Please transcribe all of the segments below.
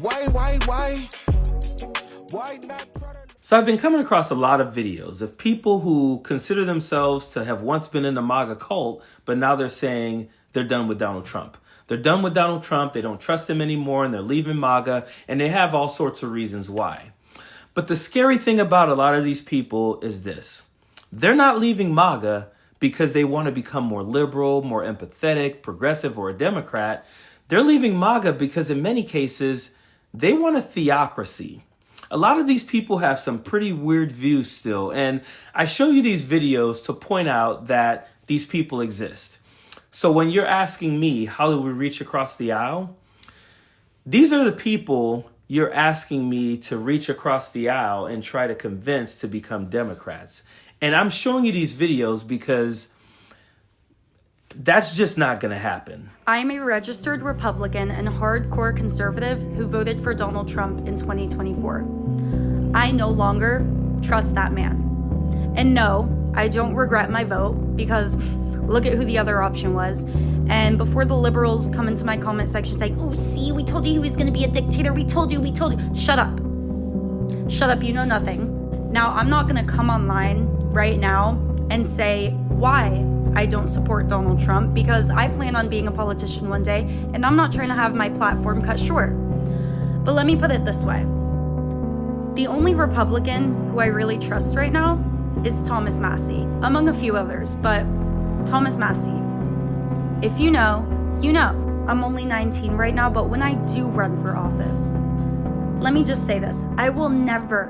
Why not? So I've been coming across a lot of videos of people who consider themselves to have once been in the MAGA cult, but now they're saying they're done with Donald Trump. They're done with Donald Trump, they don't trust him anymore, and they're leaving MAGA, and they have all sorts of reasons why. But the scary thing about a lot of these people is this. They're not leaving MAGA because they want to become more liberal, more empathetic, progressive, or a Democrat. They're leaving MAGA because in many cases, they want a theocracy. A lot of these people have some pretty weird views still, and I show you these videos to point out that these people exist. So when you're asking me, how do we reach across the aisle? These are the people you're asking me to reach across the aisle and try to convince to become Democrats. And I'm showing you these videos because that's just not going to happen. I'm a registered Republican and hardcore conservative who voted for Donald Trump in 2024. I no longer trust that man. And no, I don't regret my vote because look at who the other option was. And before the liberals come into my comment section saying, oh, see, we told you he was going to be a dictator. We told you. Shut up. Shut up. You know nothing. Now, I'm not going to come online right now and say why I don't support Donald Trump because I plan on being a politician one day and I'm not trying to have my platform cut short. But let me put it this way. The only Republican who I really trust right now is Thomas Massie, among a few others, but Thomas Massie. If you know, you know. I'm only 19 right now, but when I do run for office, let me just say this. I will never,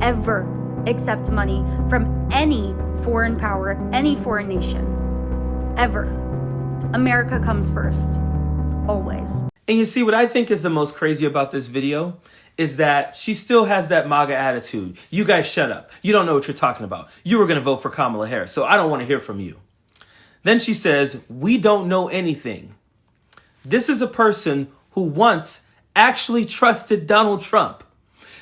ever accept money from any foreign power, any foreign nation. Ever. America comes first. Always. And you see, what I think is the most crazy about this video is that she still has that MAGA attitude. You guys shut up. You don't know what you're talking about. You were going to vote for Kamala Harris, so I don't want to hear from you. Then she says, we don't know anything. This is a person who once actually trusted Donald Trump.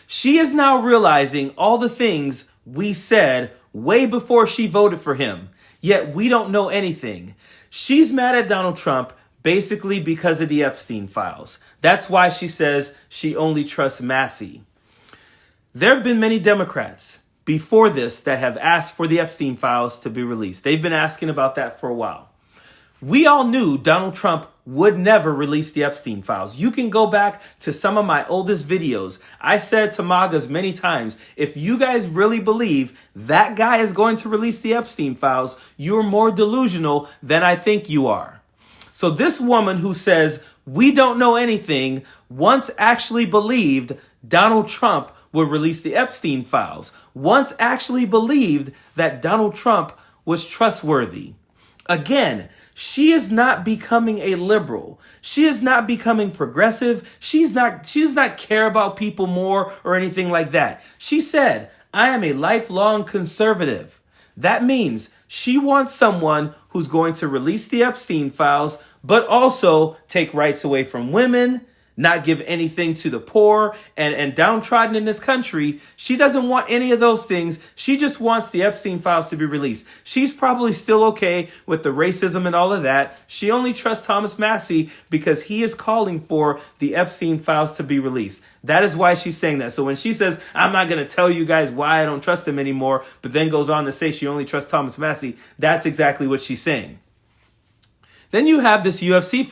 She is now realizing all the things we said way before she voted for him. Yet we don't know anything. She's mad at Donald Trump basically because of the Epstein files. That's why she says she only trusts Massie. There have been many Democrats before this that have asked for the Epstein files to be released. They've been asking about that for a while. We all knew Donald Trump would never release the Epstein files. You can go back to some of my oldest videos. I said to MAGAs many times, if you guys really believe that guy is going to release the Epstein files, you're more delusional than I think you are. So this woman who says, we don't know anything, once actually believed Donald Trump would release the Epstein files, once actually believed that Donald Trump was trustworthy. Again, she is not becoming a liberal. She is not becoming progressive. She does not care about people more or anything like that. She said, I am a lifelong conservative. That means she wants someone who's going to release the Epstein files, but also take rights away from women, not give anything to the poor and downtrodden in this country. She doesn't want any of those things. She just wants the Epstein files to be released. She's probably still okay with the racism and all of that. She only trusts Thomas Massie because he is calling for the Epstein files to be released. That is why she's saying that. So when she says, I'm not going to tell you guys why I don't trust him anymore, but then goes on to say she only trusts Thomas Massie, that's exactly what she's saying. Then you have this UFC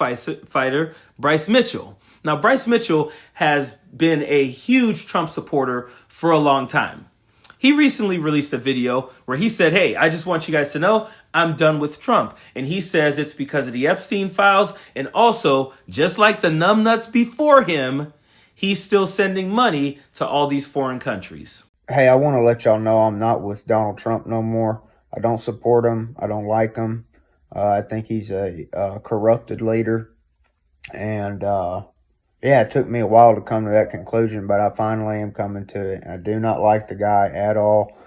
fighter, Bryce Mitchell. Now, Bryce Mitchell has been a huge Trump supporter for a long time. He recently released a video where he said, hey, I just want you guys to know I'm done with Trump. And he says it's because of the Epstein files. And also, just like the numbnuts before him, he's still sending money to all these foreign countries. Hey, I want to let y'all know I'm not with Donald Trump no more. I don't support him. I don't like him. I think he's a corrupted leader. And, yeah, it took me a while to come to that conclusion, but I finally am coming to it. I do not like the guy at all.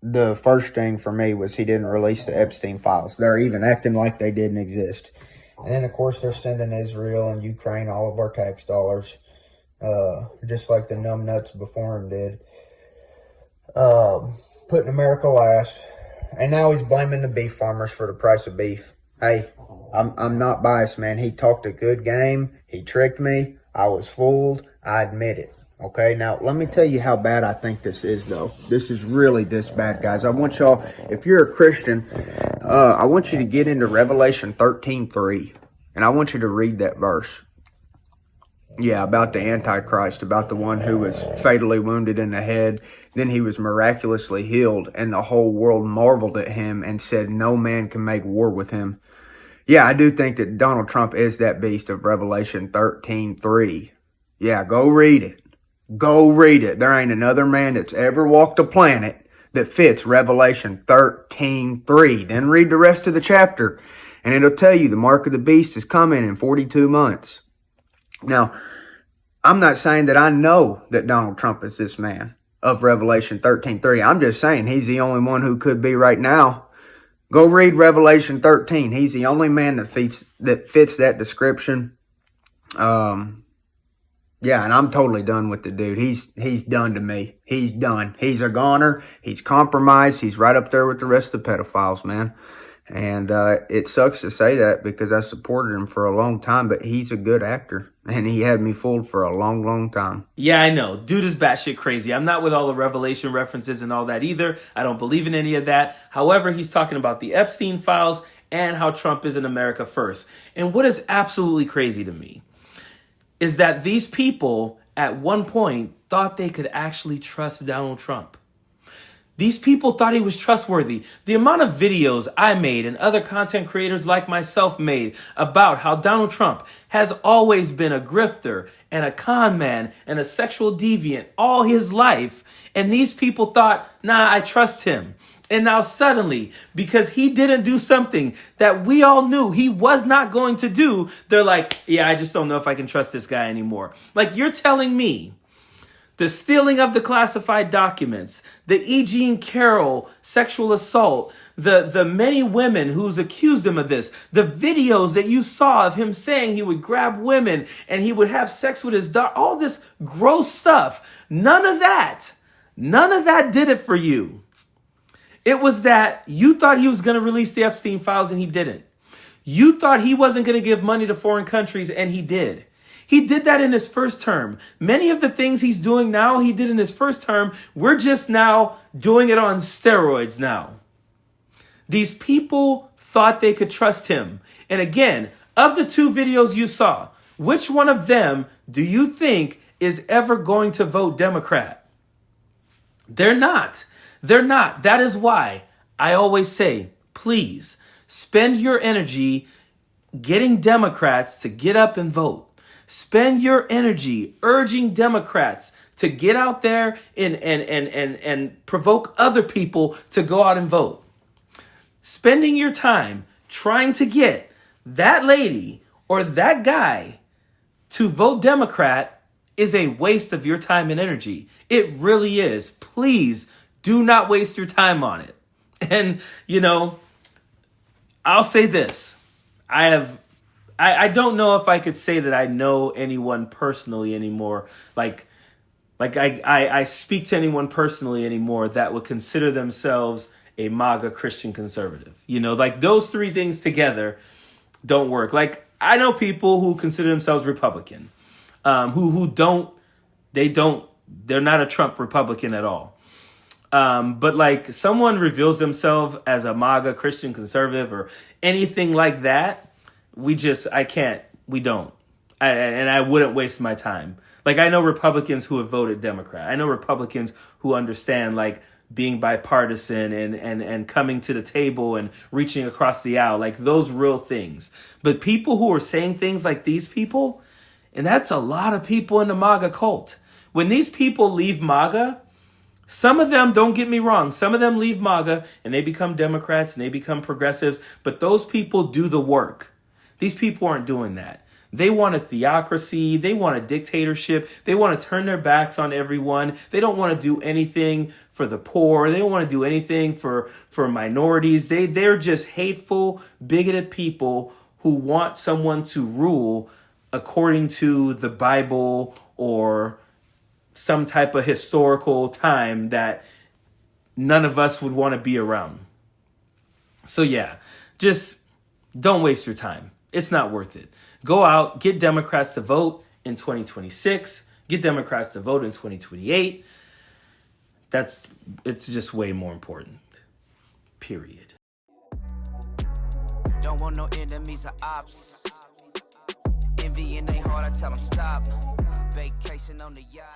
The first thing for me was he didn't release the Epstein files. They're even acting like they didn't exist. And then, of course, they're sending Israel and Ukraine all of our tax dollars, just like the numbnuts before him did. Putting America last. And now he's blaming the beef farmers for the price of beef. Hey, I'm not biased, man. He talked a good game. He tricked me. I was fooled. I admit it. Okay, now let me tell you how bad I think this is, though. This is really this bad, guys. I want y'all, if you're a Christian, I want you to get into Revelation 13:3, and I want you to read that verse. Yeah, about the Antichrist, about the one who was fatally wounded in the head. Then he was miraculously healed, and the whole world marveled at him and said, no man can make war with him. Yeah, I do think that Donald Trump is that beast of Revelation 13:3. Yeah, go read it. Go read it. There ain't another man that's ever walked the planet that fits Revelation 13:3. Then read the rest of the chapter, and it'll tell you the mark of the beast is coming in 42 months. Now, I'm not saying that I know that Donald Trump is this man of Revelation 13:3. I'm just saying he's the only one who could be right now. Go read Revelation 13. He's the only man that fits that description. Yeah, and I'm totally done with the dude. He's done to me. He's done. He's a goner. He's compromised. He's right up there with the rest of the pedophiles, man. And it sucks to say that because I supported him for a long time, but he's a good actor. And he had me fooled for a long, long time. Yeah, I know. Dude is batshit crazy. I'm not with all the Revelation references and all that either. I don't believe in any of that. However, he's talking about the Epstein files and how Trump is in America first. And what is absolutely crazy to me is that these people at one point thought they could actually trust Donald Trump. These people thought he was trustworthy. The amount of videos I made and other content creators like myself made about how Donald Trump has always been a grifter and a con man and a sexual deviant all his life. And these people thought, nah, I trust him. And now suddenly, because he didn't do something that we all knew he was not going to do, they're like, yeah, I just don't know if I can trust this guy anymore. Like, you're telling me the stealing of the classified documents, the E. Jean Carroll sexual assault, the many women who's accused him of this, the videos that you saw of him saying he would grab women and he would have sex with his daughter, all this gross stuff, none of that did it for you. It was that you thought he was going to release the Epstein files and he didn't. You thought he wasn't going to give money to foreign countries and he did. He did that in his first term. Many of the things he's doing now, he did in his first term. We're just now doing it on steroids now. These people thought they could trust him. And again, of the two videos you saw, which one of them do you think is ever going to vote Democrat? They're not. They're not. That is why I always say, please spend your energy getting Democrats to get up and vote. Spend your energy urging Democrats to get out there and provoke other people to go out and vote. Spending your time trying to get that lady or that guy to vote Democrat is a waste of your time and energy. It really is. Please do not waste your time on it. And, I'll say this. I don't know if I could say that I know anyone personally anymore. Like I speak to anyone personally anymore that would consider themselves a MAGA Christian conservative. Like those three things together don't work. Like I know people who consider themselves Republican, they're not a Trump Republican at all. But like someone reveals themselves as a MAGA Christian conservative or anything like that, we don't. I wouldn't waste my time. Like I know Republicans who have voted Democrat. I know Republicans who understand like being bipartisan and coming to the table and reaching across the aisle, like those real things. But people who are saying things like these people, and that's a lot of people in the MAGA cult. When these people leave MAGA, some of them, don't get me wrong, some of them leave MAGA and they become Democrats and they become progressives, but those people do the work. These people aren't doing that. They want a theocracy. They want a dictatorship. They want to turn their backs on everyone. They don't want to do anything for the poor. They don't want to do anything for minorities. They're just hateful, bigoted people who want someone to rule according to the Bible or some type of historical time that none of us would want to be around. So yeah, just don't waste your time. It's not worth it. Go out, get Democrats to vote, in 2026, get Democrats to vote in 2028. It's just way more important. Period. Don't want no enemies or ops. Envy in their heart, I tell them stop. Vacation on the yacht.